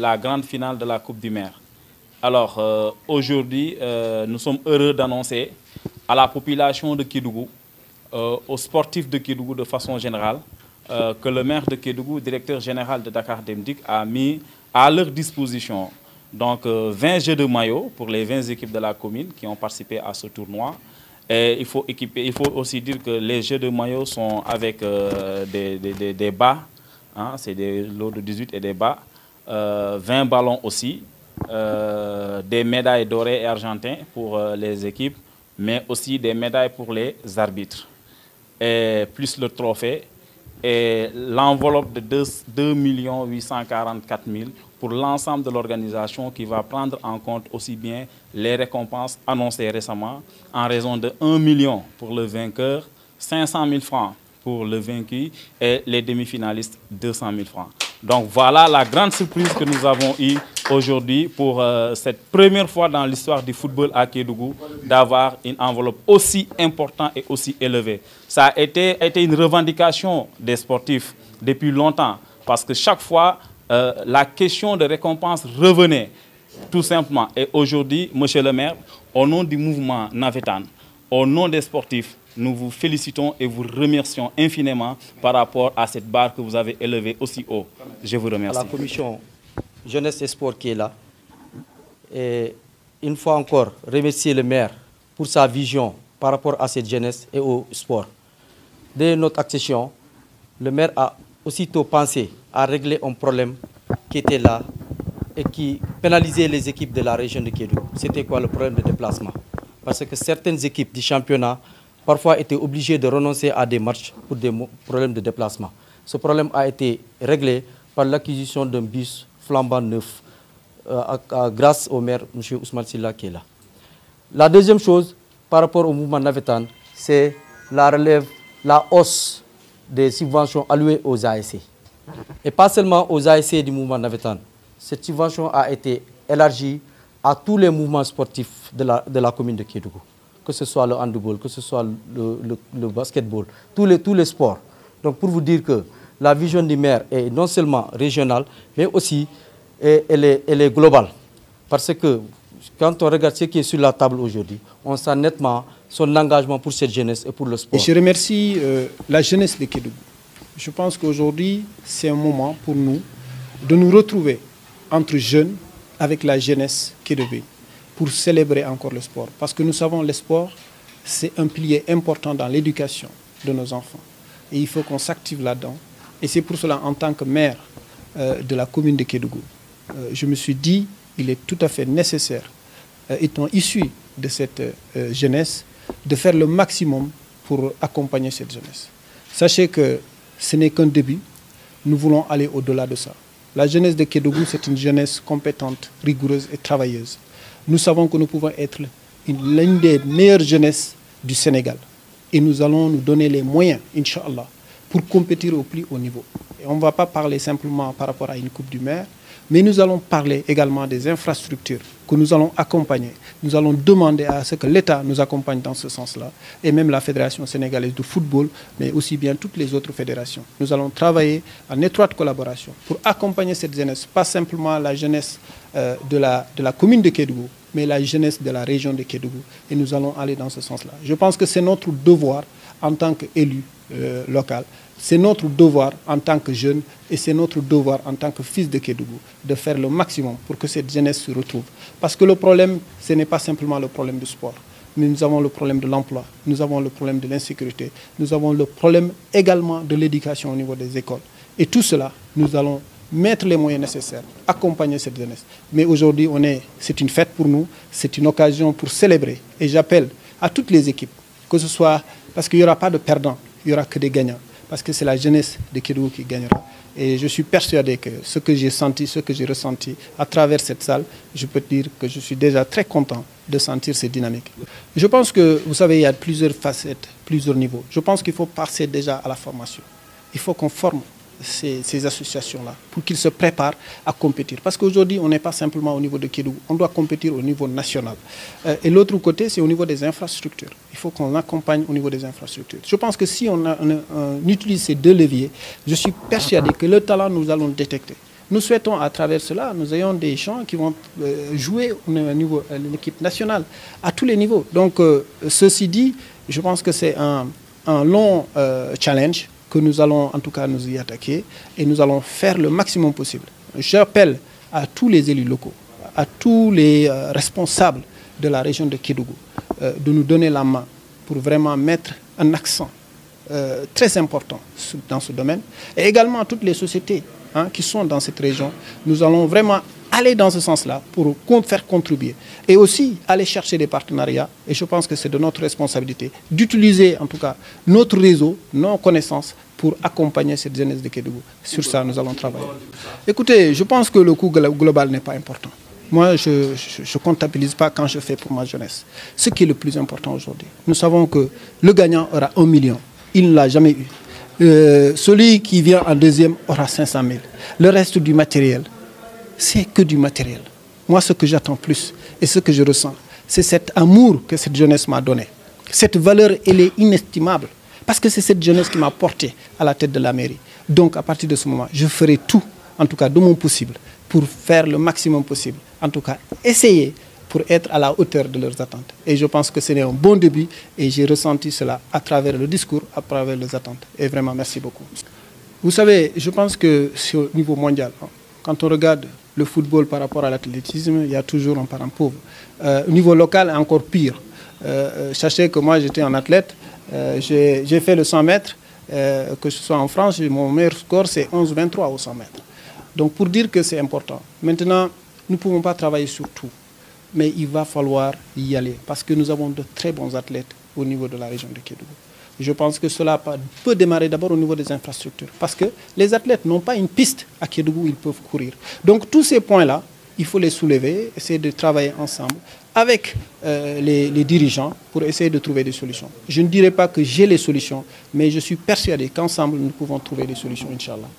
la grande finale de la Coupe du Maire. Alors, aujourd'hui, nous sommes heureux d'annoncer à la population de Kédougou, aux sportifs de Kédougou de façon générale, que le maire de Kédougou, directeur général de Dakar Demdik, a mis à leur disposition donc, 20 jeux de maillot pour les 20 équipes de la commune qui ont participé à ce tournoi. Et il faut aussi dire que les jeux de maillot sont avec des bas, hein, c'est des lots de 18 et des bas, 20 ballons aussi, des médailles dorées et argentines pour les équipes, mais aussi des médailles pour les arbitres, et plus le trophée et l'enveloppe de 2 844 000 pour l'ensemble de l'organisation qui va prendre en compte aussi bien les récompenses annoncées récemment en raison de 1 million pour le vainqueur, 500 000 francs pour le vaincu et les demi-finalistes 200 000 francs. Donc voilà la grande surprise que nous avons eue aujourd'hui pour cette première fois dans l'histoire du football à Kédougou d'avoir une enveloppe aussi importante et aussi élevée. Ça a été une revendication des sportifs depuis longtemps parce que chaque fois la question de récompense revenait tout simplement. Et aujourd'hui, monsieur le maire, au nom du mouvement Navetan, au nom des sportifs, nous vous félicitons et vous remercions infiniment par rapport à cette barre que vous avez élevée aussi haut. Je vous remercie. À la commission Jeunesse et Sport qui est là. Et une fois encore, remercier le maire pour sa vision par rapport à cette jeunesse et au sport. Dès notre accession, le maire a aussitôt pensé à régler un problème qui était là et qui pénalisait les équipes de la région de Kédougou. C'était quoi le problème de déplacement? Parce que certaines équipes du championnat parfois étaient obligées de renoncer à des matchs pour des problèmes de déplacement. Ce problème a été réglé par l'acquisition d'un bus flambant neuf grâce au maire, M. Ousmane Silla, qui est là. La deuxième chose, par rapport au mouvement Navetan, c'est la hausse des subventions allouées aux ASC. Et pas seulement aux ASC du mouvement Navetan. Cette subvention a été élargie à tous les mouvements sportifs de la commune de Kédougou. Que ce soit le handball, que ce soit le basketball, tous les sports. Donc pour vous dire que la vision du maire est non seulement régionale, mais aussi elle est globale. Parce que quand on regarde ce qui est sur la table aujourd'hui, on sent nettement son engagement pour cette jeunesse et pour le sport. Et je remercie la jeunesse de Kédougou. Je pense qu'aujourd'hui, c'est un moment pour nous de nous retrouver entre jeunes avec la jeunesse kédougoue pour célébrer encore le sport. Parce que nous savons que le sport, c'est un pilier important dans l'éducation de nos enfants. Et il faut qu'on s'active là-dedans. Et c'est pour cela, en tant que maire de la commune de Kédougou, je me suis dit qu'il est tout à fait nécessaire, étant issu de cette jeunesse, de faire le maximum pour accompagner cette jeunesse. Sachez que ce n'est qu'un début. Nous voulons aller au-delà de ça. La jeunesse de Kédougou, c'est une jeunesse compétente, rigoureuse et travailleuse. Nous savons que nous pouvons être l'une des meilleures jeunesses du Sénégal. Et nous allons nous donner les moyens, Inch'Allah, pour compétir au plus haut niveau. Et on ne va pas parler simplement par rapport à une Coupe du Maire, mais nous allons parler également des infrastructures que nous allons accompagner. Nous allons demander à ce que l'État nous accompagne dans ce sens-là, et même la Fédération sénégalaise de football, mais aussi bien toutes les autres fédérations. Nous allons travailler en étroite collaboration pour accompagner cette jeunesse, pas simplement la jeunesse de la commune de Kédougou, mais la jeunesse de la région de Kédougou. Et nous allons aller dans ce sens-là. Je pense que c'est notre devoir en tant qu'élu local. C'est notre devoir en tant que jeune et c'est notre devoir en tant que fils de Kédougou de faire le maximum pour que cette jeunesse se retrouve. Parce que le problème, ce n'est pas simplement le problème du sport. Mais nous avons le problème de l'emploi, nous avons le problème de l'insécurité, nous avons le problème également de l'éducation au niveau des écoles. Et tout cela, nous allons mettre les moyens nécessaires, accompagner cette jeunesse. Mais aujourd'hui, c'est une fête pour nous, c'est une occasion pour célébrer. Et j'appelle à toutes les équipes, que ce soit, parce qu'il n'y aura pas de perdants, il n'y aura que des gagnants. Parce que c'est la jeunesse de Kédougou qui gagnera. Et je suis persuadé que ce que j'ai senti, ce que j'ai ressenti à travers cette salle, je peux dire que je suis déjà très content de sentir ces dynamiques. Je pense que, vous savez, il y a plusieurs facettes, plusieurs niveaux. Je pense qu'il faut passer déjà à la formation. Il faut qu'on forme ces associations-là pour qu'ils se préparent à compétir. Parce qu'aujourd'hui, on n'est pas simplement au niveau de Kédougou, on doit compétir au niveau national. Et l'autre côté, c'est au niveau des infrastructures. Il faut qu'on accompagne au niveau des infrastructures. Je pense que si on utilise ces deux leviers, je suis persuadé que le talent, nous allons le détecter. Nous souhaitons à travers cela, nous ayons des gens qui vont jouer au niveau de l'équipe nationale, à tous les niveaux. Donc, ceci dit, je pense que c'est un long challenge que nous allons en tout cas nous y attaquer et nous allons faire le maximum possible. J'appelle à tous les élus locaux, à tous les responsables de la région de Kédougou de nous donner la main pour vraiment mettre un accent très important dans ce domaine. Et également à toutes les sociétés qui sont dans cette région. Nous allons vraiment aller dans ce sens-là pour faire contribuer. Et aussi aller chercher des partenariats. Et je pense que c'est de notre responsabilité d'utiliser en tout cas notre réseau, nos connaissances pour accompagner cette jeunesse de Kédougou. Sur ça, nous allons travailler. Écoutez, je pense que le coût global n'est pas important. Moi, je ne comptabilise pas quand je fais pour ma jeunesse. Ce qui est le plus important aujourd'hui. Nous savons que le gagnant aura 1 million. Il ne l'a jamais eu. Celui qui vient en deuxième aura 500 000. Le reste du matériel, c'est que du matériel. Moi, ce que j'attends plus et ce que je ressens, c'est cet amour que cette jeunesse m'a donné. Cette valeur, elle est inestimable. Parce que c'est cette jeunesse qui m'a porté à la tête de la mairie. Donc, à partir de ce moment, je ferai tout, en tout cas de mon possible, pour faire le maximum possible. En tout cas, essayer pour être à la hauteur de leurs attentes. Et je pense que c'est un bon début et j'ai ressenti cela à travers le discours, à travers les attentes. Et vraiment, merci beaucoup. Vous savez, je pense que c'est au niveau mondial. Quand on regarde le football par rapport à l'athlétisme, il y a toujours un parent pauvre. Au niveau local, encore pire. Sachez que moi, j'étais un athlète. J'ai fait le 100 mètres, que ce soit en France, mon meilleur score, c'est 11,23 au 100 mètres. Donc, pour dire que c'est important. Maintenant, nous ne pouvons pas travailler sur tout. Mais il va falloir y aller parce que nous avons de très bons athlètes au niveau de la région de Kédougou. Je pense que cela peut démarrer d'abord au niveau des infrastructures parce que les athlètes n'ont pas une piste à Kédougou où ils peuvent courir. Donc tous ces points-là, il faut les soulever, essayer de travailler ensemble avec les dirigeants pour essayer de trouver des solutions. Je ne dirais pas que j'ai les solutions, mais je suis persuadé qu'ensemble, nous pouvons trouver des solutions, Inch'Allah.